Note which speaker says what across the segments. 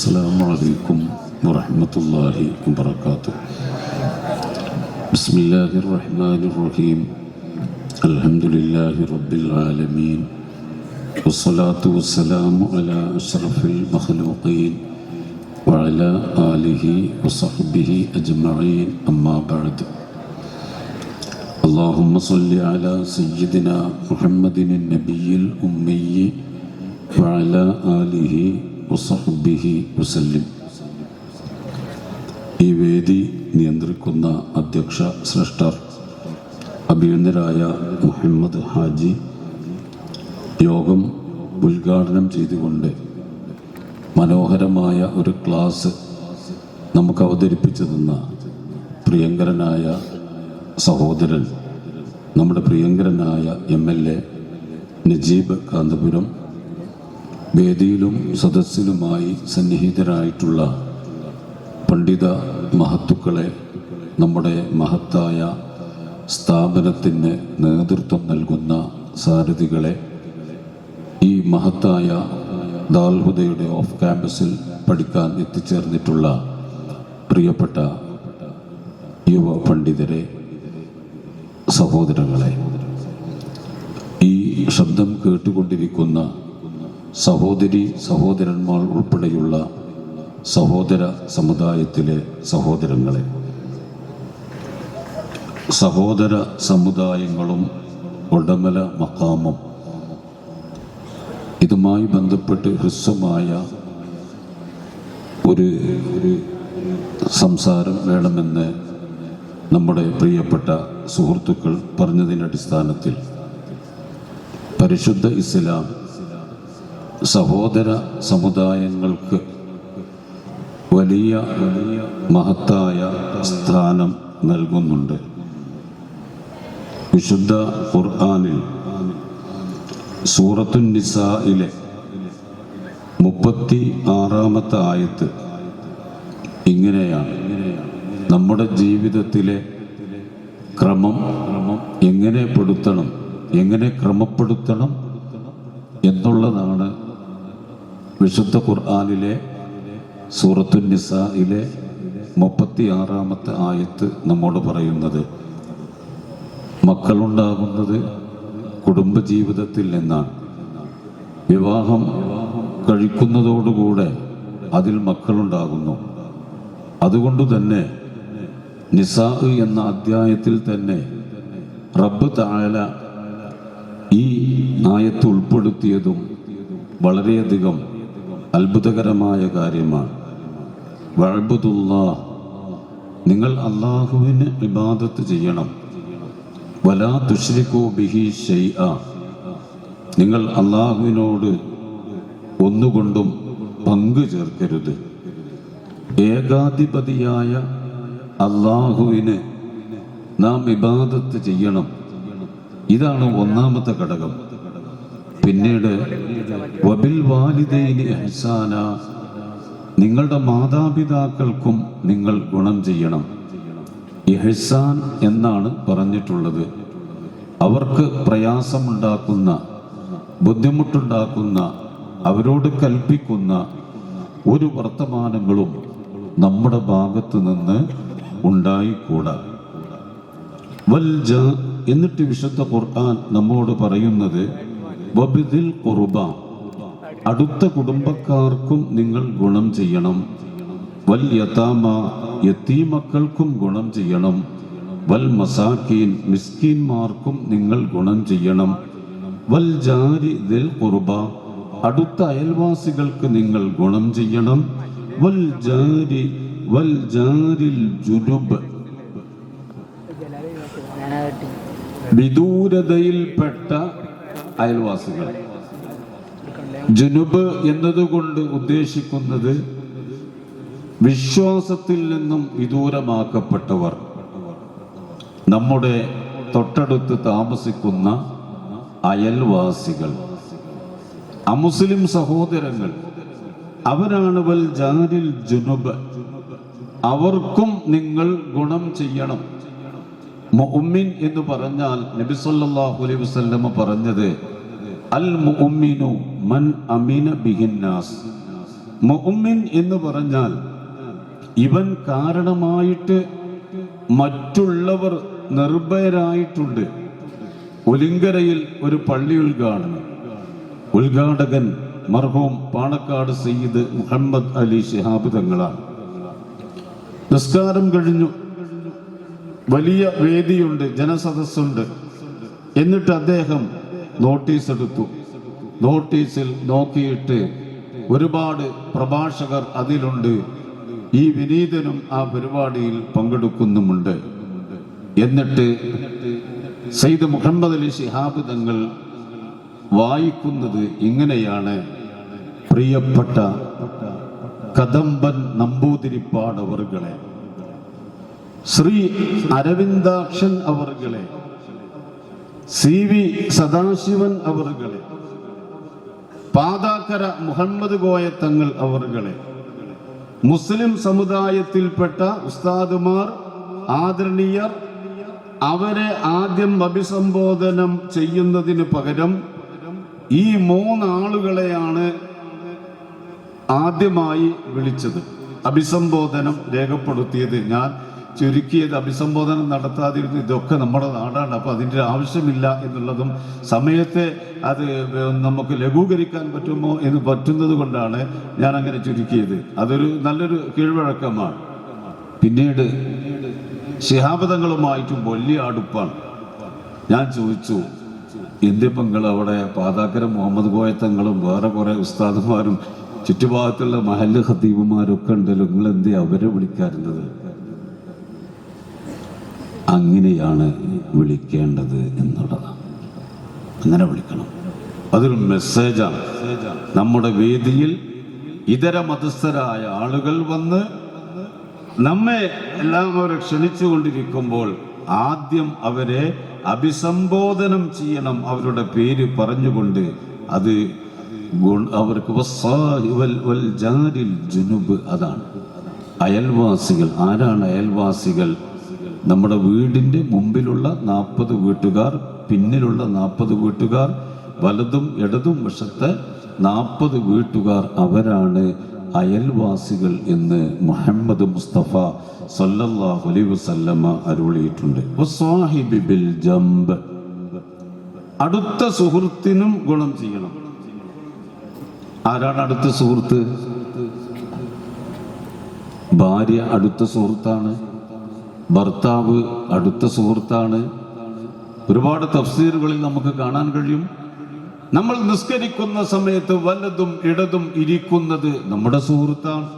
Speaker 1: السلام عليكم ورحمة الله وبركاته. بسم الله الرحمن الرحيم. الحمد لله رب العالمين، والصلاة والسلام على أشرف المخلوقين وعلى آله وصحبه أجمعين، أما بعد. اللهم صل على سيدنا محمد النبي الأمي وعلى آله വസഹ്ബിഹി വസല്ലം. ഈ വേദി നിയന്ത്രിക്കുന്ന അധ്യക്ഷ ശ്രേഷ്ഠർ അഭിനന്ദരായ മുഹമ്മദ് ഹാജി യോഗം ഉദ്ഘാടനം ചെയ്തുകൊണ്ട് മനോഹരമായ ഒരു ക്ലാസ് നമുക്ക് അവതരിപ്പിച്ചു തന്ന പ്രിയങ്കരനായ സഹോദരൻ, നമ്മുടെ പ്രിയങ്കരനായ MLA നജീബ് കാന്തപുരം, വേദിയിലും സദസ്സിലുമായി സന്നിഹിതരായിട്ടുള്ള പണ്ഡിത മഹത്തുക്കളെ, നമ്മുടെ മഹത്തായ സ്ഥാപനത്തിന് നേതൃത്വം നൽകുന്ന സാരഥികളെ, ഈ മഹത്തായ ദാൽഹുദയുടെ ഓഫ് ക്യാമ്പസിൽ പഠിക്കാൻ എത്തിച്ചേർന്നിട്ടുള്ള പ്രിയപ്പെട്ട യുവ പണ്ഡിതരെ, സഹോദരങ്ങളെ, ഈ ശബ്ദം കേട്ടുകൊണ്ടിരിക്കുന്ന സഹോദരി സഹോദരന്മാർ ഉൾപ്പെടെയുള്ള സഹോദര സമുദായത്തിലെ സഹോദരങ്ങളെ, സഹോദര സമുദായങ്ങളും ഒടമല മഖാമും ഇതുമായി ബന്ധപ്പെട്ട് ഹ്രസ്വമായ ഒരു സംസാരം വേണമെന്ന് നമ്മുടെ പ്രിയപ്പെട്ട സുഹൃത്തുക്കൾ പറഞ്ഞതിൻ്റെ അടിസ്ഥാനത്തിൽ പരിശുദ്ധ ഇസ്ലാം സഹോദര സമുദായങ്ങൾക്ക് വലിയ മഹത്തായ സ്ഥാനം നൽകുന്നുണ്ട്. വിശുദ്ധ ഖുർആനിൽ സൂറത്തുൻ നിസായിലെ 36-ാമത്തെ ആയത്ത് ഇങ്ങനെയാണ്: നമ്മുടെ ജീവിതത്തിലെ ക്രമം എങ്ങനെ ക്രമപ്പെടുത്തണം എന്നുള്ളതാണ് വിശുദ്ധ ഖുർആനിലെ സൂറത്തുൻ നിസായിലെ 36-ാമത്തെ ആയത്ത് നമ്മോട് പറയുന്നത്. മക്കളുണ്ടാകുന്നത് കുടുംബജീവിതത്തിൽ നിന്നാണ്. വിവാഹം കഴിക്കുന്നതോടുകൂടെ അതിൽ മക്കളുണ്ടാകുന്നു. അതുകൊണ്ട് തന്നെ നിസാ എന്ന അധ്യായത്തിൽ തന്നെ റബ്ബ് തആല ഈ ആയത്ത് ഉൾപ്പെടുത്തിയതും വളരെയധികം അത്ഭുതകരമായ കാര്യമാണ്. വഅബ്ദുല്ലാഹ്, നിങ്ങൾ അല്ലാഹുവിന് ഇബാദത്ത് ചെയ്യണം. വലാ തുശ്രികൂ ബിഹി ശൈഅ, നിങ്ങൾ അല്ലാഹുവിനോട് ഒന്നുകൊണ്ടും പങ്കു ചേർക്കരുത്. ഏകാധിപതിയായ അല്ലാഹുവിന് നാം ഇബാദത്ത് ചെയ്യണം. ഇതാണ് ഒന്നാമത്തെ ഘടകം. പിന്നീട് വബിൽ വാലിദൈനി ഇഹ്സാന, നിങ്ങളുടെ മാതാപിതാക്കൾക്കും നിങ്ങൾ ഗുണം ചെയ്യണം. ഇഹ്സാൻ എന്നാണ് പറഞ്ഞിട്ടുള്ളത്. അവർക്ക് പ്രയാസമുണ്ടാക്കുന്ന, ബുദ്ധിമുട്ടുണ്ടാക്കുന്ന, അവരോട് കൽപ്പിക്കുന്ന ഒരു വർത്തമാനങ്ങളും നമ്മുടെ ഭാഗത്ത് നിന്ന് ഉണ്ടായിക്കൂടാ. എന്നിട്ട് വിശുദ്ധ ഖുർആൻ നമ്മോട് പറയുന്നത് വബിദിൽ ഖുർബ, അടുത്ത കുടുംബക്കാർക്കും നിങ്ങൾ ഗുണം ചെയ്യണം. വൽ യതാമ, യതീമക്കൾക്കും ഗുണം ചെയ്യണം. വൽ മസാക്കീൻ, മിസ്കീന്മാർക്കും നിങ്ങൾ ഗുണം ചെയ്യണം. വൽ ജാരി ദിൽ ഖുർബ, അടുത്ത അയൽവാസികൾക്ക് നിങ്ങൾ ഗുണം ചെയ്യണം. വൽ ജാരിൽ ജുനുബ്, വിദൂരതയിൽപ്പെട്ട അയൽവാസികൾ. ജുനുബ് എന്നതുകൊണ്ട് ഉദ്ദേശിക്കുന്നത് വിശ്വാസത്തിൽ നിന്നും വിദൂരമാക്കപ്പെട്ടവർ, നമ്മുടെ തൊട്ടടുത്ത് താമസിക്കുന്ന അയൽവാസികൾ, അമുസ്ലിം സഹോദരങ്ങൾ, അവരാണ് വൽ ജാരിൽ ജുനുബ്. അവർക്കും നിങ്ങൾ ഗുണം ചെയ്യണം. മുഅ്മിൻ എന്ന് പറഞ്ഞാൽ നബി സല്ലല്ലാഹു അലൈഹി വസല്ലം പറഞ്ഞത് അൽ മുഅ്മിനു മൻ അമിന ബിഹിന്നാസ്, മുഅ്മിൻ എന്ന് പറഞ്ഞാൽ ഇവൻ കാരണമായിട്ട് മറ്റുള്ളവർ നിർഭയരായിട്ടുണ്ട്. ഒലിങ്കരയിൽ ഒരു പള്ളി ഉദ്ഘാടകൻ മർഹൂം പാണക്കാട് സയ്യിദ് മുഹമ്മദ് അലി ശിഹാബ് തങ്ങളാണ്. നിസ്കാരം കഴിഞ്ഞു, വലിയ വേദിയുണ്ട്, ജനസദസ്സുണ്ട്. എന്നിട്ട് അദ്ദേഹം നോട്ടീസ് എടുത്തു. നോട്ടീസിൽ നോക്കിയിട്ട് ഒരുപാട് പ്രഭാഷകർ അതിലുണ്ട്, ഈ വിനീതനും ആ പരിപാടിയിൽ പങ്കെടുക്കുന്നുമുണ്ട്. എന്നിട്ട് സയ്യിദ് മുഹമ്മദ് അലി ശിഹാബ് തങ്ങൾ വായിക്കുന്നത് ഇങ്ങനെയാണ്: പ്രിയപ്പെട്ട കദംബൻ നമ്പൂതിരിപ്പാട് അവർകളെ, ശ്രീ അരവിന്ദാക്ഷൻ അവർകളെ, CV സദാശിവൻ അവർകളെ, പാതാക്കര മുഹമ്മദ് കോയ തങ്ങൾ അവർകളെ, മുസ്ലിം സമുദായത്തിൽപ്പെട്ട ഉസ്താദുമാർ, ആദരണീയർ, അവരെ ആദ്യം അഭിസംബോധനം ചെയ്യുന്നതിന് പകരം ഈ 3 ആളുകളെയാണ് ആദ്യമായി വിളിച്ചത്, അഭിസംബോധനം രേഖപ്പെടുത്തിയത്. ഞാൻ ചുരുക്കിയത് അഭിസംബോധനം നടത്താതിരുന്നു. ഇതൊക്കെ നമ്മുടെ നാടാണ്, അപ്പോൾ അതിൻ്റെ ആവശ്യമില്ല എന്നുള്ളതും സമയത്തെ അത് നമുക്ക് ലഘൂകരിക്കാൻ പറ്റുമോ എന്ന് പറ്റുന്നത് കൊണ്ടാണ് ഞാൻ അങ്ങനെ ചുരുക്കിയത്. അതൊരു നല്ലൊരു കീഴ്വഴക്കമാണ്. പിന്നീട് ശിഹാബ് തങ്ങളുമായിട്ടും വലിയ അടുപ്പാണ്. ഞാൻ ചോദിച്ചു, എന്തിപ്പം നിങ്ങൾ അവിടെ പാതാക്കര മുഹമ്മദ് കോയ തങ്ങളും വേറെ കുറേ ഉസ്താദുമാരും ചുറ്റുഭാഗത്തുള്ള മഹല്ല് ഖത്തീബുമാരൊക്കെ ഉണ്ടല്ലോ, നിങ്ങൾ എന്തേ അവരെ വിളിക്കാറുള്ളത്? അങ്ങനെയാണ് വിളിക്കേണ്ടത് എന്നുള്ളതാണ്. അങ്ങനെ വിളിക്കണം. അതൊരു മെസ്സേജാണ്. നമ്മുടെ വേദിയിൽ ഇതര മതസ്ഥരായ ആളുകൾ വന്ന് നമ്മെ എല്ലാവരും ക്ഷണിച്ചുകൊണ്ടിരിക്കുമ്പോൾ ആദ്യം അവരെ അഭിസംബോധനം ചെയ്യണം, അവരുടെ പേര് പറഞ്ഞുകൊണ്ട്. അത് അവർക്ക് അതാണ് അയൽവാസികൾ. ആരാണ് അയൽവാസികൾ? നമ്മുടെ വീടിൻ്റെ മുമ്പിലുള്ള 40 വീട്ടുകാർ, പിന്നിലുള്ള 40 വീട്ടുകാർ, വലതും ഇടതും വശത്തെ 40 വീട്ടുകാർ, അവരാണ് അയൽവാസികൾ എന്ന് മുഹമ്മദ് മുസ്തഫ സല്ലല്ലാഹു അലൈഹി വസല്ലമ അരുളിയിട്ടുണ്ട്. വസ്വാഹിബി ബിൽ ജംബ്, അടുത്ത സുഹൃത്തിനും ഗുണം ചെയ്യണം. ആരാണ് അടുത്ത സുഹൃത്ത്? ഭാര്യ അടുത്ത സുഹൃത്താണ്, ഭർത്താവ് അടുത്ത സുഹൃത്താണ്. ഒരുപാട് തഫ്സീറുകളിൽ നമുക്ക് കാണാൻ കഴിയും. നമ്മൾ നിസ്കരിക്കുന്ന സമയത്ത് വലതും ഇടതും ഇരിക്കുന്നത് നമ്മുടെ സുഹൃത്താണ്.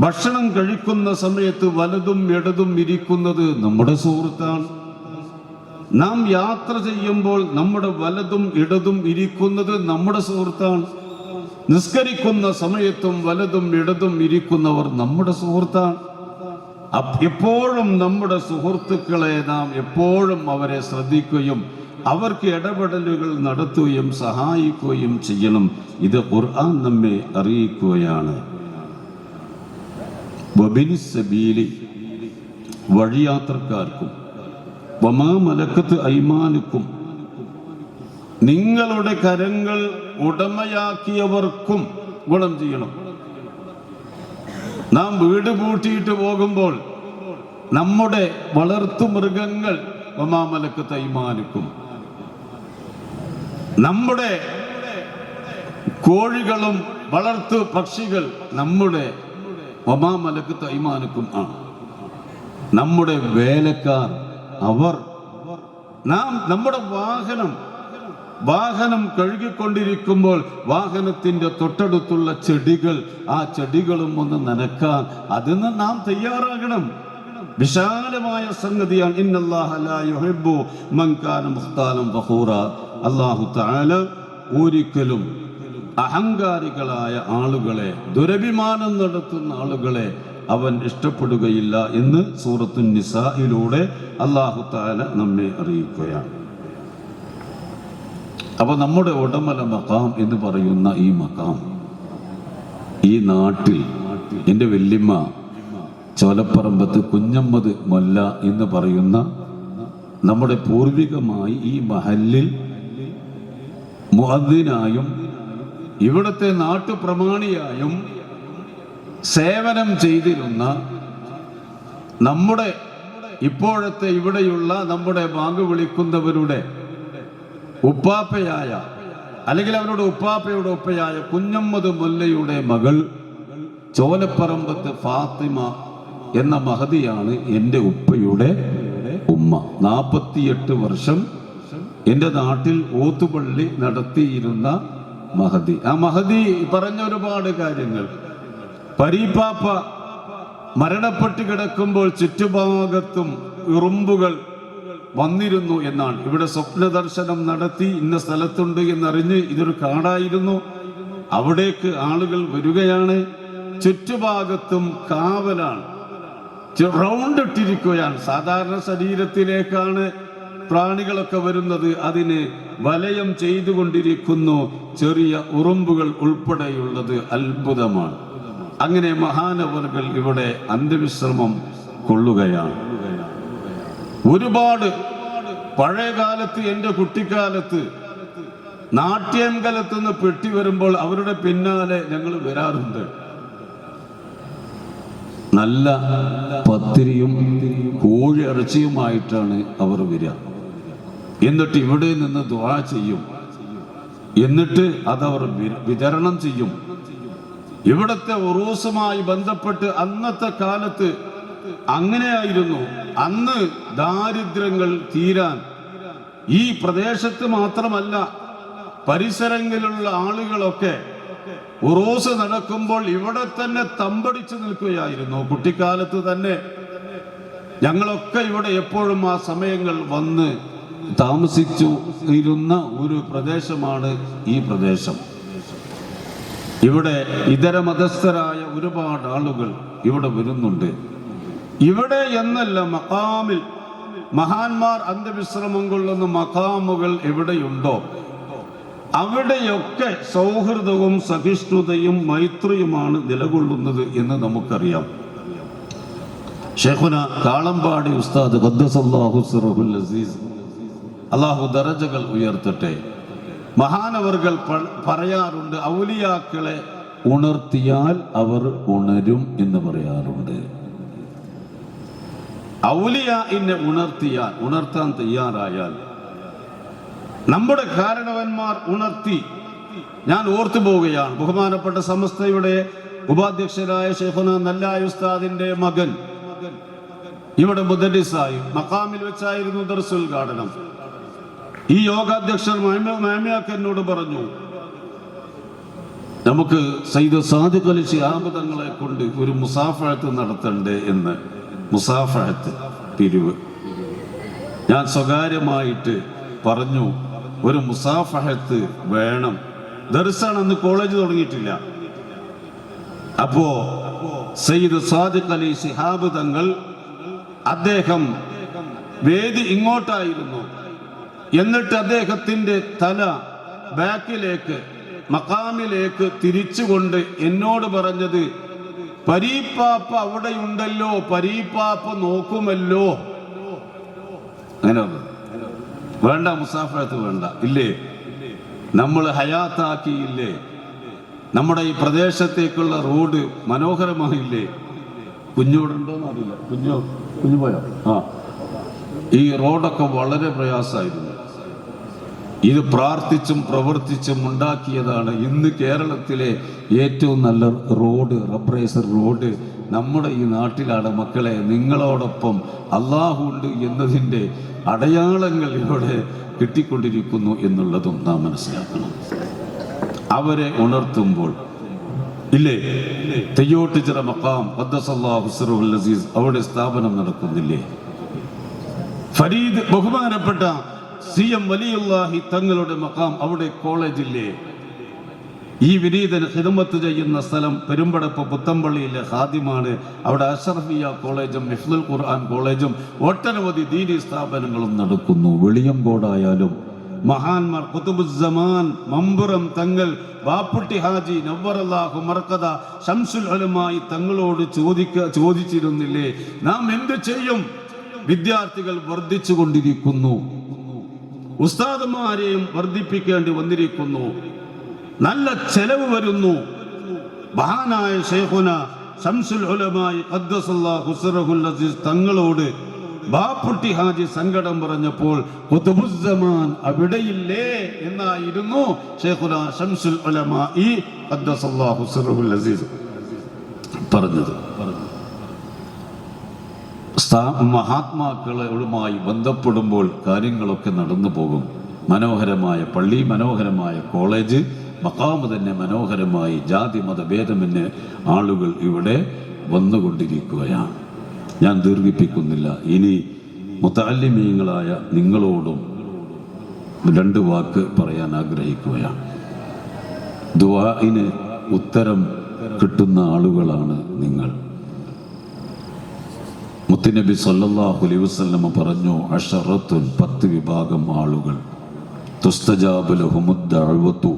Speaker 1: ഭക്ഷണം കഴിക്കുന്ന സമയത്ത് വലതും ഇടതും ഇരിക്കുന്നത് നമ്മുടെ സുഹൃത്താണ്. നാം യാത്ര ചെയ്യുമ്പോൾ നമ്മുടെ വലതും ഇടതും ഇരിക്കുന്നത് നമ്മുടെ സുഹൃത്താണ്. നിസ്കരിക്കുന്ന സമയത്തും വലതും ഇടതും ഇരിക്കുന്നവർ നമ്മുടെ സുഹൃത്താണ്. എപ്പോഴും നമ്മുടെ സുഹൃത്തുക്കളെ നാം എപ്പോഴും അവരെ ശ്രദ്ധിക്കുകയും അവർക്ക് ഇടപെടലുകൾ നടത്തുകയും സഹായിക്കുകയും ചെയ്യണം. ഇത് ഖുർആൻ നമ്മെ അറിയിക്കുകയാണ്. വബിനിസ്സബീലി, വഴിയാത്രക്കാർക്കും, വമാ മലക്കത്ത് ഐമാനുക്കും, നിങ്ങളുടെ കരങ്ങൾ ഉടമയാക്കിയവർക്കും ഗുണം ചെയ്യണം. നാം വീട് പൂട്ടിയിട്ട് പോകുമ്പോൾ നമ്മുടെ വളർത്തു മൃഗങ്ങൾ, വമാ മലക്കത്ത് ഐമാനുക്കും, നമ്മുടെ കോഴികളും വളർത്തു പക്ഷികൾ നമ്മുടെ വമാ മലക്കത്ത് ഐമാനുക്കും ആണ്. നമ്മുടെ വേലക്കാർ അവർ, നാം നമ്മുടെ വാഹനം കഴുകിക്കൊണ്ടിരിക്കുമ്പോൾ വാഹനത്തിന്റെ തൊട്ടടുത്തുള്ള ചെടികൾ, ആ ചെടികളും ഒന്ന് നനക്കാൻ അതിന് നാം തയ്യാറാകണം. വിശാലമായ സംഗതിയാണ്. ഇന്നല്ലാഹ ലാ യുഹിബ്ബു മൻ കാന മുഖ്താലൻ ഫഖൂറ. അല്ലാഹു തആല ഒരിക്കലും അഹങ്കാരികളായ ആളുകളെ, ദുരഭിമാനം നടത്തുന്ന ആളുകളെ അവൻ ഇഷ്ടപ്പെടുകയില്ല എന്ന് സൂറത്തുൻ നിസായിലൂടെ അല്ലാഹു തആല നമ്മെ അറിയിക്കുകയാണ്. അപ്പൊ നമ്മുടെ ഉടമല മഖാം എന്ന് പറയുന്ന ഈ മഖാം, ഈ നാട്ടിൽ എൻ്റെ വല്യമ്മ ചോലപ്പറമ്പത്ത് കുഞ്ഞമ്മദ് മൊല്ല എന്ന് പറയുന്ന നമ്മുടെ പൂർവികമായി ഈ മഹല്ലിൽ മുഅദ്ദിനായും ഇവിടുത്തെ നാട്ടുപ്രമാണിയായും സേവനം ചെയ്തിരുന്ന നമ്മുടെ ഇപ്പോഴത്തെ ഇവിടെയുള്ള നമ്മുടെ ബാങ്ക് വിളിക്കുന്നവരുടെ ഉപ്പാപ്പയായ അല്ലെങ്കിൽ അവരുടെ ഉപ്പാപ്പയുടെ ഉപ്പയായ കുഞ്ഞമ്മദ് മുല്ലയുടെ മകൾ ചോലപ്പറമ്പത്ത് ഫാത്തിമ എന്ന മഹദിയാണ് എൻ്റെ ഉപ്പയുടെ ഉമ്മ. 48 വർഷം എൻ്റെ നാട്ടിൽ ഓത്തുപള്ളി നടത്തിയിരുന്ന മഹദി. ആ മഹദി പറഞ്ഞ ഒരുപാട് കാര്യങ്ങൾ. പരീപ്പാപ്പ മരണപ്പെട്ട് കിടക്കുമ്പോൾ ചുറ്റുഭാഗത്തും ഉറുമ്പുകൾ വന്നിരുന്നു എന്നാണ്. ഇവിടെ സ്വപ്ന ദർശനം നടത്തി ഇന്ന സ്ഥലത്തുണ്ട് എന്നറിഞ്ഞ് ഇതൊരു കാടായിരുന്നു, അവിടേക്ക് ആളുകൾ വരികയാണ്, ചുറ്റുഭാഗത്തും കാവലാണ്, റൗണ്ട് ഇട്ടിരിക്കുകയാണ്. സാധാരണ ശരീരത്തിലേക്കാണ് പ്രാണികളൊക്കെ വരുന്നത്, അതിന് വലയം ചെയ്തുകൊണ്ടിരിക്കുന്നു, ചെറിയ ഉറുമ്പുകൾ ഉൾപ്പെടെയുള്ളത് അത്ഭുതമാണ്. അങ്ങനെ മഹാനവറുകൾ ഇവിടെ അന്ത്യവിശ്രമം കൊള്ളുകയാണ്. ഒരുപാട് പഴയ കാലത്ത്, എൻ്റെ കുട്ടിക്കാലത്ത് നാട്യങ്കലത്തുനിന്ന് പെട്ടി വരുമ്പോൾ അവരുടെ പിന്നാലെ ഞങ്ങൾ വരാറുണ്ട്. നല്ല പത്തിരിയും കോഴി ഇറച്ചിയുമായിട്ടാണ് അവർ വരിക. എന്നിട്ട് ഇവിടെ നിന്ന് ദുആ ചെയ്യും, എന്നിട്ട് അതവർ വിതരണം ചെയ്യും. ഇവിടത്തെ ഉറൂസുമായി ബന്ധപ്പെട്ട് അന്നത്തെ കാലത്ത് അങ്ങനെയായിരുന്നു. അന്ന് ദാരിദ്ര്യങ്ങൾ തീരാൻ ഈ പ്രദേശത്ത് മാത്രമല്ല പരിസരങ്ങളിലുള്ള ആളുകളൊക്കെ ഉറൂസ് നടക്കുമ്പോൾ ഇവിടെ തന്നെ തമ്പടിച്ചു നിൽക്കുകയായിരുന്നു. കുട്ടിക്കാലത്ത് തന്നെ ഞങ്ങളൊക്കെ ഇവിടെ എപ്പോഴും ആ സമയങ്ങൾ വന്ന് താമസിച്ചു ഇരുന്ന ഒരു പ്രദേശമാണ് ഈ പ്രദേശം. ഇവിടെ ഇതര മതസ്ഥരായ ഒരുപാട് ആളുകൾ ഇവിടെ വരുന്നുണ്ട്. ഇവിടെ എന്നല്ല, മഖാമിൽ മഹാന്മാർ അന്ത്യവിശ്രമം കൊള്ളുന്ന മഖാമുകൾ എവിടെയുണ്ടോ അവിടെയൊക്കെ സൗഹൃദവും സഹിഷ്ണുതയും മൈത്രിയുമാണ് നിലകൊള്ളുന്നത് എന്ന് നമുക്കറിയാം. ഷെയ്ഖുന കാളമ്പാടി ഉസ്താദ് ഖദ്ദസല്ലാഹു സിറഹുൽ അസീസ്, അല്ലാഹു ദറജകൾ ഉയർത്തട്ടെ, മഹാനവർകൾ പറയാറുണ്ട്, ഔലിയാക്കളെ ഉണർത്തിയാൽ അവർ ഉണരും എന്ന് പറയാറുണ്ട്. ഔലിയാഇനെ ഉണർത്താൻ തയ്യാറായാൽ, നമ്മുടെ കാരണവന്മാർ ഉണർത്തി. ഞാൻ ഓർത്തു പോവുകയാണ്, ബഹുമാനപ്പെട്ട സമസ്തയുടെ ഉപാധ്യക്ഷരായ ഷെയ്ഖുന നല്ലായ ഉസ്താദിന്റെ മകൻ ഇവിടെ മുദരിസായി മഖാമിൽ വെച്ചായിരുന്നു ദർസുൽ ഉദ്ഘാടനം. ഈ യോഗാധ്യക്ഷൻ മാമിയാക്ക് എന്നോട് പറഞ്ഞു, നമുക്ക് സയ്യിദ് സാദിഖ് അലി ശിഹാബ് തങ്ങളെ കൊണ്ട് ഒരു മുസാഫഹത്ത് നടത്തണ്ടേ എന്ന്. മുസാഫഹത്ത് പിരിവ്. ഞാൻ സ്വകാര്യമായിട്ട് പറഞ്ഞു, ഒരു മുസാഫഹത്ത് വേണം. ദർസാണ്, അന്ന് കോളേജ് തുടങ്ങിയിട്ടില്ല. അപ്പോ സയ്യിദ് സാദിഖ് അലി ശിഹാബ് തങ്ങൾ, അദ്ദേഹം വേദി ഇങ്ങോട്ടായിരുന്നു, എന്നിട്ട് അദ്ദേഹത്തിന്റെ തല ബാക്കിലേക്ക് മഖാമിലേക്ക് തിരിച്ചുകൊണ്ട് എന്നോട് പറഞ്ഞത്, പരീപ്പാപ്പ അവിടെയുണ്ടല്ലോ, പരീപ്പാപ്പ നോക്കുമല്ലോ. അങ്ങനെ വേണ്ട, മുസാഫഹത്ത് വേണ്ട. ഇല്ലേ, നമ്മൾ ഹയാത്താക്കിയില്ലേ, നമ്മുടെ ഈ പ്രദേശത്തേക്കുള്ള റോഡ് മനോഹരമായില്ലേ. കുഞ്ഞോടുണ്ടോന്ന് അറിയില്ല, കുഞ്ഞു പോയോ? ഈ റോഡൊക്കെ വളരെ പ്രയാസമായിരുന്നു. ഇത് പ്രാർത്ഥിച്ചും പ്രവർത്തിച്ചും ഉണ്ടാക്കിയതാണ്. ഇന്ന് കേരളത്തിലെ ഏറ്റവും നല്ല റോഡ്, റബ്രൈസർ റോഡ് നമ്മുടെ ഈ നാട്ടിലാണ്. മക്കളെ, നിങ്ങളോടൊപ്പം അള്ളാഹു ഉണ്ട് എന്നതിൻ്റെ അടയാളങ്ങൾ ഇവിടെ കിട്ടിക്കൊണ്ടിരിക്കുന്നു എന്നുള്ളതും നാം മനസ്സിലാക്കണം. അവരെ ഉണർത്തുമ്പോൾ ഇല്ലേ, തെയ്യോട്ടിച്ചിറ മഖാം ഖദ്ദസല്ലാഹു സിറഹുൽ അസീസ് അവിടെ സ്ഥാപനം നടക്കുന്നില്ലേ? ഫരീദ് ബഹുമാനപ്പെട്ട CM വലിയുല്ലാഹി തങ്ങളുടെ മഖാം അവിടെ കോളേജില്ലേ? ഈ വിനീതന് ഖിദ്മത്ത് ചെയ്യുന്ന സ്ഥലം പെരുമ്പടപ്പ് പുത്തമ്പള്ളിയിലെ ഖാദിമാണ്. അവിടെ അഷ്റഫിയ കോളേജും ഹിഫ്ളുൽ ഖുർആൻ കോളേജും ഒട്ടനവധി ദീനി സ്ഥാപനങ്ങളും നടക്കുന്നു. വെളിയങ്കോടായാലും മഹാന്മാർ ഖുതുബുസ്സമാൻ മമ്പുറം തങ്ങൾ, ബാപ്പുട്ടി ഹാജി നവ്വറല്ലാഹു മർക്കദ ശംസുൽ ഉലമായി തങ്ങളോട് ചോദിച്ചിരുന്നില്ലേ, നാം എന്ത് ചെയ്യും? വിദ്യാർത്ഥികൾ വർദ്ധിച്ചു കൊണ്ടിരിക്കുന്നു, ഉസ്താദുമാരെയും വർദ്ധിപ്പിക്കേണ്ടി വന്നിരിക്കുന്നു. നല്ല ചെലവ് വരുന്നു. മഹാനായ ശൈഖുന ശംസുൽ ഉലമായി ഖദ്ദസല്ലാഹു സിറഹുൽ അസീസ് തങ്ങളോട് ബാപ്പുട്ടി ഹാജി സങ്കടം പറഞ്ഞപ്പോൾ ഖുതുബുസ്സമാൻ അവിടെയില്ലേ എന്നായിരുന്നു ശൈഖുന ശംസുൽ ഉലമായി ഖദ്ദസല്ലാഹു സിറഹുൽ അസീസ് പറഞ്ഞത്. മഹാത്മാക്കളുമായി ബന്ധപ്പെടുമ്പോൾ കാര്യങ്ങളൊക്കെ നടന്നു പോകും. മനോഹരമായ പള്ളി, മനോഹരമായ കോളേജ്, മഖാമ് തന്നെ മനോഹരമായി, ജാതി മതഭേദമെന്ന് ആളുകൾ ഇവിടെ വന്നുകൊണ്ടിരിക്കുകയാണ്. ഞാൻ ദീർഘിപ്പിക്കുന്നില്ല. ഇനി മുതഅല്ലിമീങ്ങളായ നിങ്ങളോടും 2 വാക്ക് പറയാൻ ആഗ്രഹിക്കുകയാണ്. ദുആഇന് ഉത്തരം കിട്ടുന്ന ആളുകളാണ് നിങ്ങൾ. മുത്തുനബി സല്ലല്ലാഹു അലൈഹി വസല്ലം പറഞ്ഞു, അശറത്തുൻ 10 വിഭാഗം ആളുകൾ, തുസ്തജാബു ലഹുമുദ് ദഅവതു,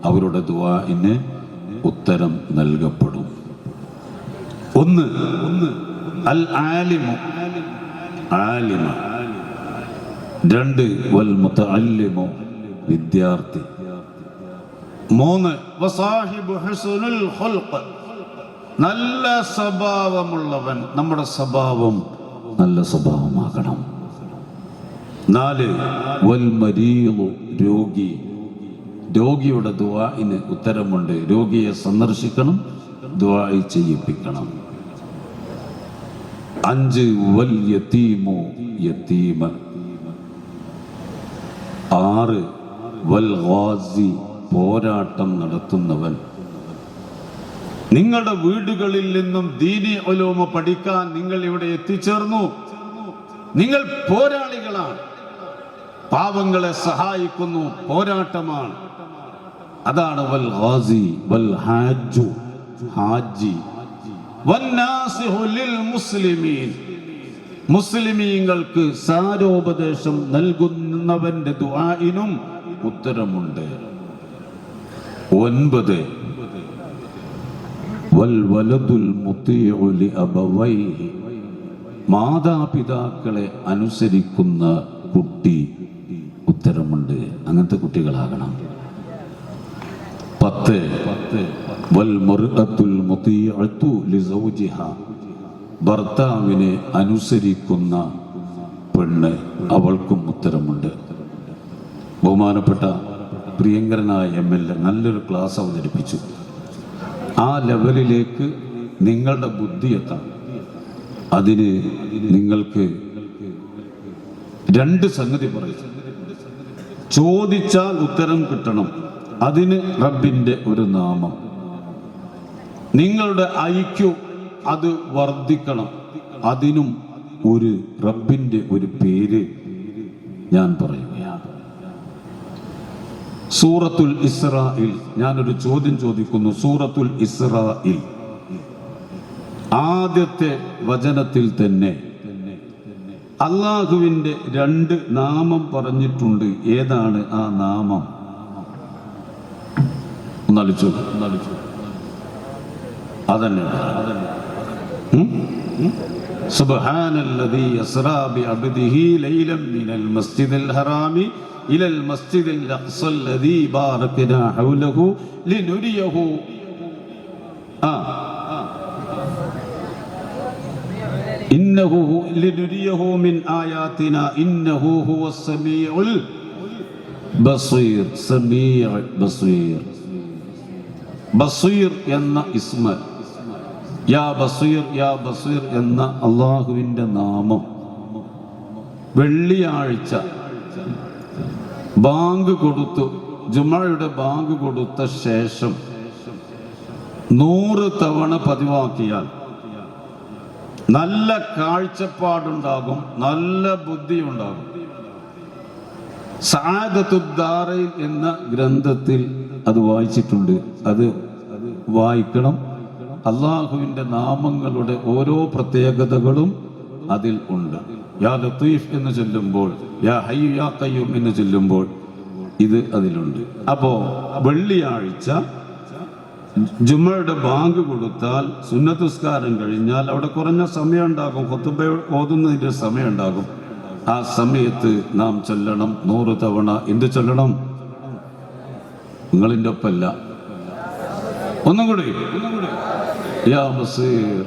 Speaker 1: അവരുടെ ദുആഇന് ഉത്തരം നൽകപ്പെടും. ഒന്ന് അൽ ആലിമു, ആലിമ. 2 വൽ മുതഅല്ലിമു, വിദ്യാർത്ഥി. 3 വസാഹിബു ഹുസ്നുൽ ഖുൽഖ്, നല്ല സ്വഭാവമുള്ളവൻ. നമ്മുടെ സ്വഭാവം നല്ല സ്വഭാവമാകണം. 4 വൽ മരീളു, രോഗി. രോഗിയുടെ ദുആഇന് ഉത്തരമുണ്ട്. രോഗിയെ സന്ദർശിക്കണം, ദുആ ചെയ്യിപ്പിക്കണം. 5 വൽ യതീമു, യതീമ. 6 വൽ ഗാസി, പോരാട്ടം നടത്തുന്നവൻ. നിങ്ങളുടെ വീടുകളിൽ നിന്നും ദീനി ഉലൂമ പഠിക്കാൻ നിങ്ങൾ ഇവിടെ എത്തിച്ചേർന്നു. നിങ്ങൾ പോരാളികളാണ്, പാവങ്ങളെ സഹായിക്കുന്നു, പോരാട്ടമാണ്. അതാണ് വൽ ഗാസി വൽ ഹാജു, ഹാജി. വന്നാസിഹു ലിൽ മുസ്ലിമീൻ, മുസ്ലിമീങ്ങൾക്ക് സാരോപദേശം നൽകുന്നവന്റെ ദുആഇനും ഉത്തരമുണ്ട്. 9 വൽ വലദുൽ മുതീഉ ലി അബവൈഹി, മാതാപിതാക്കളെ അനുസരിക്കുന്ന കുട്ടി, ഉത്തരമുണ്ട്. അങ്ങനത്തെ കുട്ടികളാകണം. 10 വൽ മർഅത്തുൽ മുതീഅതു ലി സൗജിഹാ, ഭർത്താവിനെ അനുസരിക്കുന്ന പെണ്ണ്, അവൾക്കും ഉത്തരമുണ്ട്. ബഹുമാനപ്പെട്ട പ്രിയങ്കരനായ MLA നല്ലൊരു ക്ലാസ് അവതരിപ്പിച്ചു. ആ ലെവലിലേക്ക് നിങ്ങളുടെ ബുദ്ധി എത്താം. അതിന് നിങ്ങൾക്ക് 2 സംഗതി പറയും. ചോദിച്ചാൽ ഉത്തരം കിട്ടണം. അതിന് റബ്ബിന്റെ ഒരു നാമം. നിങ്ങളുടെ IQ അത് വർദ്ധിക്കണം. അതിനും ഒരു റബ്ബിന്റെ ഒരു പേര് ഞാൻ പറയുകയാണ്. സൂറത്തുൽ ഇസ്രായിൽ, ഞാനൊരു ചോദ്യം ചോദിക്കുന്നു. സൂറത്തുൽ ഇസ്രായിൽ ആദ്യത്തെ വചനത്തിൽ തന്നെ അള്ളാഹുവിന്റെ 2 നാമം പറഞ്ഞിട്ടുണ്ട്. ഏതാണ് ആ നാമം? ഒന്നളിച്ചു. അതന്നെ സുബ്ഹാനല്ലദീ യസ്റാ ബിഅബ്ദിഹി ലൈലൻ മിനൽ മസ്ജിദിൽ ഹറാമി ഇലൽ മസ്ജിദിൽ അഖ്സല്ലദീ ബാറക്നാ ഹൗലഹു ലിനുരിയഹു. ഇന്നഹു ലിനുരിയഹു മിൻ ആയാതിനാ ഇന്നഹു ഹുവസ് സമീഉൽ ബസീർ. സമീഉ, ബസീർ. ബസീർ എന്ന ഇസ്മ, യാ ബസീർ യാ ബസീർ എന്ന അള്ളാഹുവിന്റെ നാമം വെള്ളിയാഴ്ച ബാങ്ക് കൊടുത്തു, ജുമയുടെ ബാങ്ക് കൊടുത്ത ശേഷം 100 തവണ പതിവാക്കിയാൽ നല്ല കാഴ്ചപ്പാടുണ്ടാകും, നല്ല ബുദ്ധിയുണ്ടാകും. സഅദത്തുദ്ദാറൈൻ എന്ന ഗ്രന്ഥത്തിൽ അത് വായിച്ചിട്ടുണ്ട്. അത് വായിക്കണം. അള്ളാഹുവിന്റെ നാമങ്ങളുടെ ഓരോ പ്രത്യേകതകളും അതിൽ ഉണ്ട്. യാ ലത്തീഫ് എന്ന് ചൊല്ലുമ്പോൾ, യാ ഹയ്യു യാ ഖയ്യൂം എന്ന് ചൊല്ലുമ്പോൾ ഇത് അതിലുണ്ട്. അപ്പോ വെള്ളിയാഴ്ച ജുമയുടെ ബാങ്ക് കൊടുത്താൽ, സുന്നത്തുസ്കാരം കഴിഞ്ഞാൽ അവിടെ കുറഞ്ഞ സമയം ഉണ്ടാകും, ഖുതുബ ഓതുന്നതിന്റെ സമയം ഉണ്ടാകും. ആ സമയത്ത് നാം ചൊല്ലണം 100 തവണ. എന്ത് ചൊല്ലണം? നിങ്ങളിൻ്റെ ഒപ്പല്ല. ഒന്നും കൂടി യാ ബസീർ.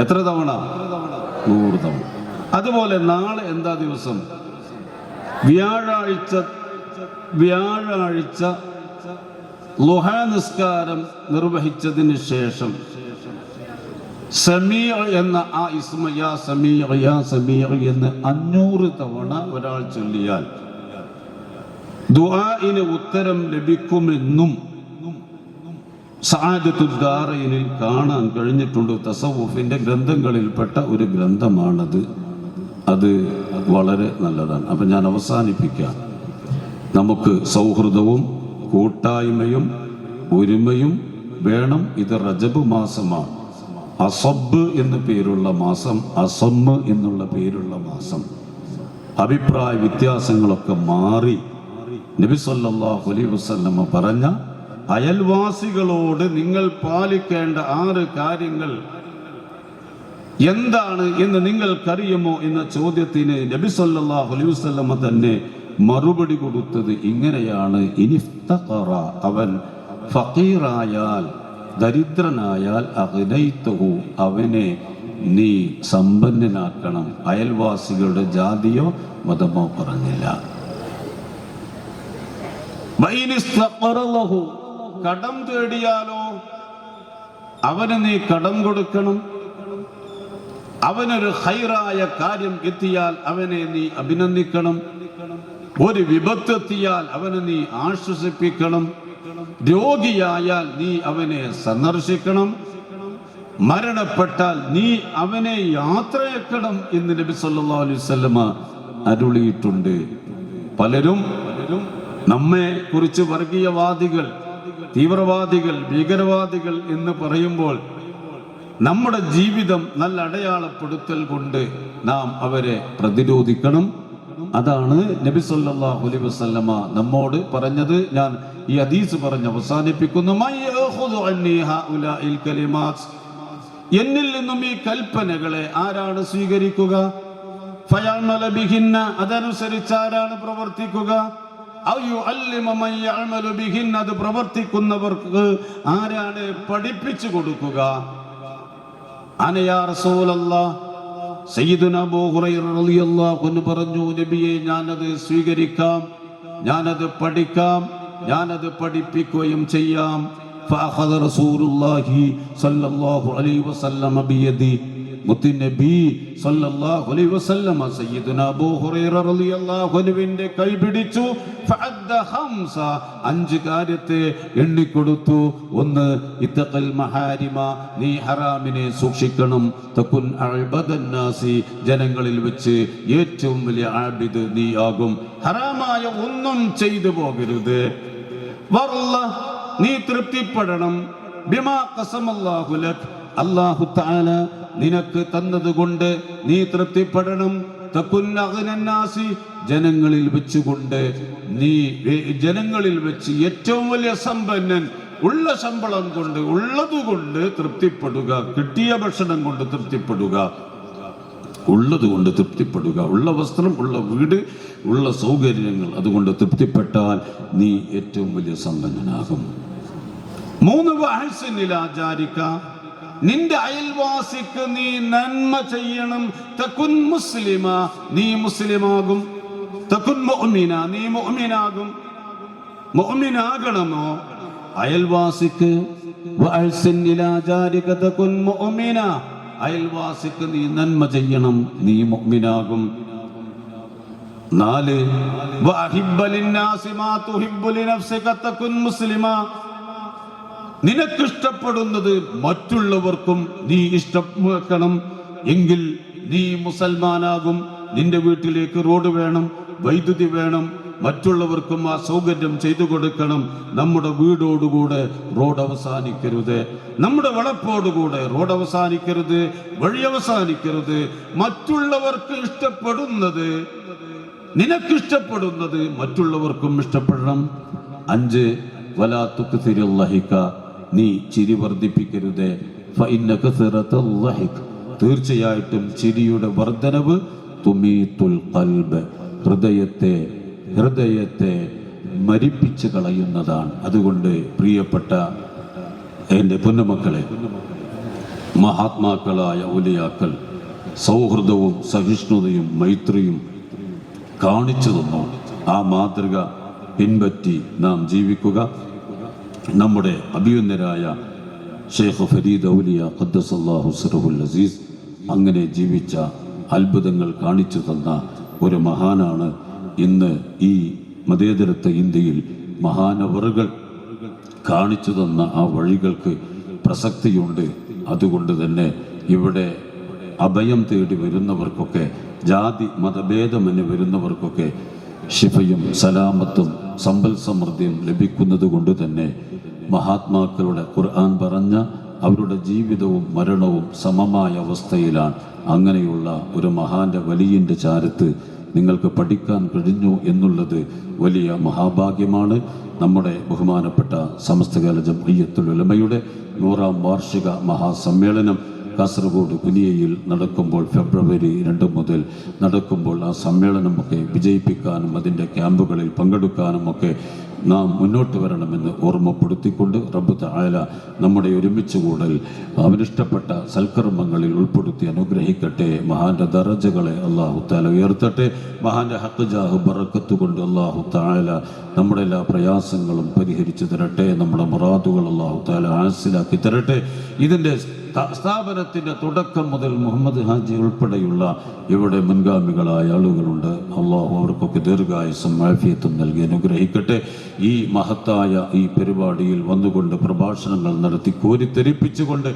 Speaker 1: എത്ര തവണ? 100 തവണ. അതുപോലെ നാളെ എന്താ ദിവസം? വ്യാഴാഴ്ച ളുഹാ നിസ്കാരം നിർവഹിച്ചതിന് ശേഷം സമീ എന്ന ആ ഇസ്മ യാ സമീ എന്ന് 500 തവണ ഒരാൾ ചൊല്ലിയാൽ ദുആഇന് ഉത്തരം ലഭിക്കുമെന്നും സഅദത്തുദ്ദാറൈനിൽ കാണാൻ കഴിഞ്ഞിട്ടുണ്ട്. തസവുഫിന്റെ ഗ്രന്ഥങ്ങളിൽപ്പെട്ട ഒരു ഗ്രന്ഥമാണത്. അത് വളരെ നല്ലതാണ്. അപ്പം ഞാൻ അവസാനിപ്പിക്കാം. നമുക്ക് സൗഹൃദവും കൂട്ടായ്മയും ഒരുമയും വേണം. ഇത് റജബ് മാസമാണ്. അസബ് എന്ന പേരുള്ള മാസം, അസമ്മ് എന്നുള്ള പേരുള്ള മാസം. അഭിപ്രായ വ്യത്യാസങ്ങളൊക്കെ മാറി നബി സല്ലല്ലാഹു അലൈഹി വസല്ലമ പറഞ്ഞ അയൽവാസികളോട് നിങ്ങൾ പാലിക്കേണ്ട 6 കാര്യങ്ങൾ എന്താണ് എന്ന് നിങ്ങൾക്കറിയുമോ എന്ന ചോദ്യത്തിന് നബി സല്ലല്ലാഹു അലൈഹി വസല്ലമ തന്നെ മറുപടി കൊടുത്തത് ഇങ്ങനെയാണ്: ഇനിഫ്തഖറ, അവൻ ഫഖീറായാൽ, ദരിദ്രനായാൽ, അഗ്നൈതഹു, അവനെ നീ സമ്പന്നനാക്കണം. അയൽവാസികളുടെ ജാതിയോ മതമോ പറഞ്ഞില്ല. വൈനിസ്തഖറലഹു, കടം തേടിയാലോ അവന് നീ കടം കൊടുക്കണം. അവനൊരു ഖൈറായ കാര്യം എത്തിയാൽ അവനെ നീ അഭിനന്ദിക്കണം. ഒരു വിപത്തെത്തിയാൽ അവനെ നീ ആശ്വസിപ്പിക്കണം. രോഗിയായാൽ നീ അവനെ സന്ദർശിക്കണം. മരണപ്പെട്ടാൽ നീ അവനെ യാത്രയാക്കണം എന്ന് നബി സല്ലല്ലാഹു അലൈഹി വസല്ലമ അരുളിയിട്ടുണ്ട്. പലരും നമ്മെ കുറിച്ച് വർഗീയവാദികൾ, തീവ്രവാദികൾ, ഭീകരവാദികൾ എന്ന് പറയുമ്പോൾ നമ്മുടെ ജീവിതം നല്ല അടയാളപ്പെടുത്തൽ കൊണ്ട് നാം അവരെ പ്രതിരോധിക്കണം. അതാണ് നബി സല്ലല്ലാഹു അലൈഹി വസല്ലമ നമ്മോട് പറഞ്ഞത്. ഞാൻ ഈ ഹദീസ് പറഞ്ഞ് അവസാനിപ്പിക്കുന്നു. എന്നിൽ നിന്നും ഈ കൽപ്പനകളെ ആരാണ് സ്വീകരിക്കുക? അതനുസരിച്ച് ആരാണ് പ്രവർത്തിക്കുക? അത് പ്രവർത്തിക്കുന്നവർക്ക് ആരാണ് പഠിപ്പിച്ചു കൊടുക്കുക? അനയാ റസൂലല്ലാഹ്, സയ്യിദുനാ അബൂ ഹുറൈറ റളിയല്ലാഹു അൻഹു പറഞ്ഞു, നബിയെ, ഞാനത് സ്വീകരിക്കാം, ഞാനത് പഠിക്കാം, ഞാനത് പഠിപ്പിക്കുകയും ചെയ്യാം. ഫഅഖദ റസൂലുള്ളാഹി സ്വല്ലല്ലാഹു അലൈഹി വസല്ലമ ബിയദി, മുത്തുനബി സ്വല്ലല്ലാഹു അലൈഹി വസല്ലമ സയ്യിദുനാ അബൂ ഹുറൈറ റളിയല്ലാഹു അൻഹുവിന്റെ കൈ പിടിച്ചു. ഫഅദ്ദ ഖംസ, 5 കാര്യത്തെ എണ്ണിക്കൊടുത്തു. 1, ഇത്തഖൽ മഹാരിമ, നീ ഹറാമിനെ സൂക്ഷിക്കണം. തകുൻ അഅബദൻ നാസി, ജനങ്ങളിൽ വെച്ച് ഏറ്റവും വലിയ ആബിദ് നീ ആകും. ഹറാമായ ഒന്നും ചെയ്തു പോകരുത്. വർള, നീ തൃപ്തിപ്പെടണം. ബിമാ ഖസമല്ലാഹു ലക്, അല്ലാഹു തആല നിനക്ക് തന്നതുകൊണ്ട് നീ തൃപ്തിപ്പെടണം. തകുൻ അഗ്നൻ നാസി, ജനങ്ങളിൽ വെച്ചുകൊണ്ട് നീ ജനങ്ങളിൽ വെച്ച് ഏറ്റവും വലിയ സമ്പന്നൻ. ഉള്ള ശമ്പളം കൊണ്ട്, ഉള്ളതുകൊണ്ട് തൃപ്തിപ്പെടുക. കിട്ടിയ ഭക്ഷണം കൊണ്ട് തൃപ്തിപ്പെടുക, ഉള്ളത് കൊണ്ട് തൃപ്തിപ്പെടുക. ഉള്ള വസ്ത്രം, ഉള്ള വീട്, ഉള്ള സൗകര്യങ്ങൾ, അതുകൊണ്ട് തൃപ്തിപ്പെട്ടാൽ നീ ഏറ്റവും വലിയ സമ്പന്നനാകും. 3, വഹ്സനിലാചാരിക, നിന്റെ അയൽവാസിക്ക് നീ നന്മ ചെയ്യണം. തകുൻ മുസ്ലിമ, നീ മുസ്ലിമാകും. തകുൻ മുഅ്മിന, നീ മുഅ്മിനാകും. മുഅ്മിനാകണമോ അയൽവാസിക്ക്? വഅഹ്സിൻ ഇലാ ജാരിക തകുൻ മുഅ്മിന, അയൽവാസിക്ക് നീ നന്മ ചെയ്യണം, നീ മുഅ്മിനാകും. 4, വഅഹിബ്ബ ലിന്നാസി മാ തുഹിബ്ബു ലിനഫ്സിക തകുൻ മുസ്ലിമ, നിനക്കിഷ്ടപ്പെടുന്നത് മറ്റുള്ളവർക്കും നീ ഇഷ്ടമാക്കണം, എങ്കിൽ നീ മുസൽമാനാകും. നിന്റെ വീട്ടിലേക്ക് റോഡ് വേണം, വൈദ്യുതി വേണം, മറ്റുള്ളവർക്കും ആ സൗകര്യം ചെയ്തു കൊടുക്കണം. നമ്മുടെ വീടോടുകൂടെ റോഡ് അവസാനിക്കരുത്, നമ്മുടെ വളപ്പോടുകൂടെ റോഡ് അവസാനിക്കരുത്, വഴി അവസാനിക്കരുത്. മറ്റുള്ളവർക്ക് ഇഷ്ടപ്പെടുന്നത്, നിനക്കിഷ്ടപ്പെടുന്നത് മറ്റുള്ളവർക്കും ഇഷ്ടപ്പെടണം. 5, വലാ തുക്സിരിൽ ലഹിക, നീ ചിരി വർദ്ധിപ്പിക്കരുത്. ഫഇന്ന കസറത്തുൽ ലഹിക്, തീർച്ചയായിട്ടും ചിരിയുടെ വർധനവ് തുമീത്തുൽ ഖൽബ്, ഹൃദയത്തെ മരിപ്പിച്ച് കളയുന്നതാണ്. അതുകൊണ്ട് പ്രിയപ്പെട്ട എൻ്റെ പൊന്നുമക്കളെ, മഹാത്മാക്കളായ ഔലിയാക്കൾ സൗഹൃദവും സഹിഷ്ണുതയും മൈത്രിയും കാണിച്ചു തന്നു. ആ മാതൃക പിൻപറ്റി നാം ജീവിക്കുക. നമ്മുടെ അഭിയുന്നരായ ഷെയ്ഖ് ഫരീദ് ഔലിയ ഖദ്ദസല്ലാഹു സിറഹുൽ അസീസ് അങ്ങനെ ജീവിച്ച അത്ഭുതങ്ങൾ കാണിച്ചു തന്ന ഒരു മഹാനാണ്. ഇന്ന് ഈ മതേതരത്വ ഇന്ത്യയിൽ മഹാനവറുകൾ കാണിച്ചു തന്ന ആ വഴികൾക്ക് പ്രസക്തിയുണ്ട്. അതുകൊണ്ട് തന്നെ ഇവിടെ അഭയം തേടി വരുന്നവർക്കൊക്കെ, ജാതി മതഭേദമെന്ന് വരുന്നവർക്കൊക്കെ ശിഫയും സലാമത്തും സമ്പൽ സമൃദ്ധിയും ലഭിക്കുന്നത് കൊണ്ട് തന്നെ മഹാത്മാക്കളുടെ ഖുർആൻ പറഞ്ഞ അവരുടെ ജീവിതവും മരണവും സമമായ അവസ്ഥയിലാണ്. അങ്ങനെയുള്ള ഒരു മഹാന്റെ വലിയൻ്റെ ചാരത്ത് നിങ്ങൾക്ക് പഠിക്കാൻ കഴിഞ്ഞു എന്നുള്ളത് വലിയ മഹാഭാഗ്യമാണ്. നമ്മുടെ ബഹുമാനപ്പെട്ട സമസ്തകാല ജംഇയ്യത്തുൽ ഉലമയുടെ 100ാം വാർഷിക മഹാസമ്മേളനം കാസർഗോഡ് കുനിയയിൽ നടക്കുമ്പോൾ ഫെബ്രുവരി 2 മുതൽ നടക്കുമ്പോൾ ആ സമ്മേളനമൊക്കെ വിജയിപ്പിക്കാനും അതിൻ്റെ ക്യാമ്പുകളിൽ പങ്കെടുക്കാനുമൊക്കെ നാം മുന്നോട്ട് വരണമെന്ന് ഓർമ്മപ്പെടുത്തിക്കൊണ്ട് റബ്ബ് തആല നമ്മുടെ ഒരുമിച്ച് കൂടൽ അവനിഷ്ടപ്പെട്ട സൽക്കർമ്മങ്ങളിൽ ഉൾപ്പെടുത്തി അനുഗ്രഹിക്കട്ടെ. മഹാന്റെ ദറജകളെ അല്ലാഹു തആല ഉയർത്തട്ടെ. മഹാന്റെ ഹഖ് ജാഹ് ബറക്കത്ത് കൊണ്ട് അല്ലാഹു തആല നമ്മുടെ എല്ലാ പ്രയാസങ്ങളും പരിഹരിച്ചു തരട്ടെ. നമ്മുടെ മുറാദുകൾ അല്ലാഹു തആല ഹാസിലാക്കി തരട്ടെ. ഇതിൻ്റെ സ്ഥാപനത്തിൻ്റെ തുടക്കം മുതൽ മുഹമ്മദ് ഹാജി ഉൾപ്പെടെയുള്ള ഇവിടെ മുൻഗാമികളായ ആളുകളുണ്ട്. അള്ളാഹു അവർക്കൊക്കെ ദീർഘായുസ്സും ആഫിയത്തും നൽകി അനുഗ്രഹിക്കട്ടെ. ഈ മഹത്തായ ഈ പരിപാടിയിൽ വന്നുകൊണ്ട് പ്രഭാഷണങ്ങൾ നടത്തി കോരിത്തെരിപ്പിച്ചുകൊണ്ട്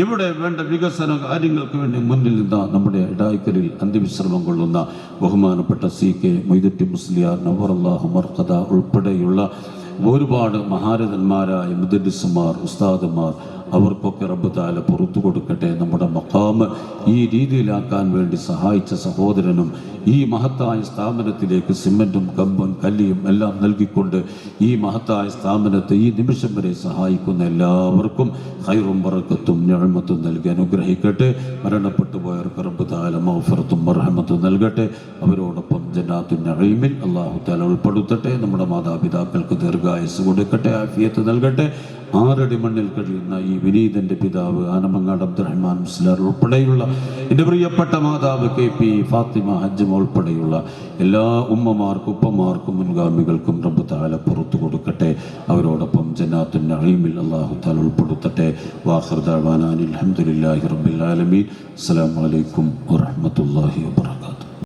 Speaker 1: ഇവിടെ വേണ്ട വികസന കാര്യങ്ങൾക്ക് വേണ്ടി മുന്നിൽ നിന്ന നമ്മുടെ ഇടായിക്കലിൽ അന്ത്യവിശ്രമം കൊള്ളുന്ന ബഹുമാനപ്പെട്ട CK മൊയ്തുട്ടി മുസ്ലിയാർ നവറല്ലാഹു മർഖദ ഉൾപ്പെടെയുള്ള ഒരുപാട് മഹാരഥന്മാരായ മുദരിസുമാർ, ഉസ്താദുമാർ, അവർക്കൊക്കെ റബ്ബ് തആല പുറത്തു കൊടുക്കട്ടെ. നമ്മുടെ മഖാമ് ഈ രീതിയിലാക്കാൻ വേണ്ടി സഹായിച്ച സഹോദരനും ഈ മഹത്തായ സ്ഥാപനത്തിലേക്ക് സിമൻറ്റും കമ്പും കല്ലിയും എല്ലാം നൽകിക്കൊണ്ട് ഈ മഹത്തായ സ്ഥാപനത്തെ ഈ നിമിഷം വരെ സഹായിക്കുന്ന എല്ലാവർക്കും ഖൈറും ബറക്കത്തും നിഅമത്തും നൽകി അനുഗ്രഹിക്കട്ടെ. മരണപ്പെട്ടു പോയവർക്ക് റബ്ബ് തആല മഗ്ഫിറത്തും മർഹമത്തും നൽകട്ടെ. അവരോടൊപ്പം ജന്നാത്തുൻ നഈമിൽ അല്ലാഹു തആല ഉൾപ്പെടുത്തട്ടെ. നമ്മുടെ മാതാപിതാക്കൾക്ക് ദീർഘായുസ്സ് കൊടുക്കട്ടെ, ആഫിയത്ത് നൽകട്ടെ. 6 അടി മണ്ണിൽ കഴിയുന്ന ഈ വിനീതന്റെ പിതാവ് ആനമങ്ങാട് അബ്ദുറഹ്മാൻ മുസ്ലിയാർ ഉൾപ്പെടെയുള്ള എൻ്റെ പ്രിയപ്പെട്ട മാതാവ് KP ഫാത്തിമ ഹജ്ജം ഉൾപ്പെടെയുള്ള എല്ലാ ഉമ്മമാർക്കും ഉപ്പമാർക്കും മുൻഗാമികൾക്കും റബ്ബ് തആല പുറത്തു കൊടുക്കട്ടെ. അവരോടൊപ്പം ജന്നാത്തുൻ നഈമിൽ അല്ലാഹു തആല ഉൾപ്പെടുത്തട്ടെ. വാഖിർ ദഅവാനാ അൽഹംദുലില്ലാഹി റബ്ബിൽ ആലമീൻ. അസ്സലാമു അലൈക്കും വറഹ്മത്തുള്ളാഹി വബറകാതുഹു.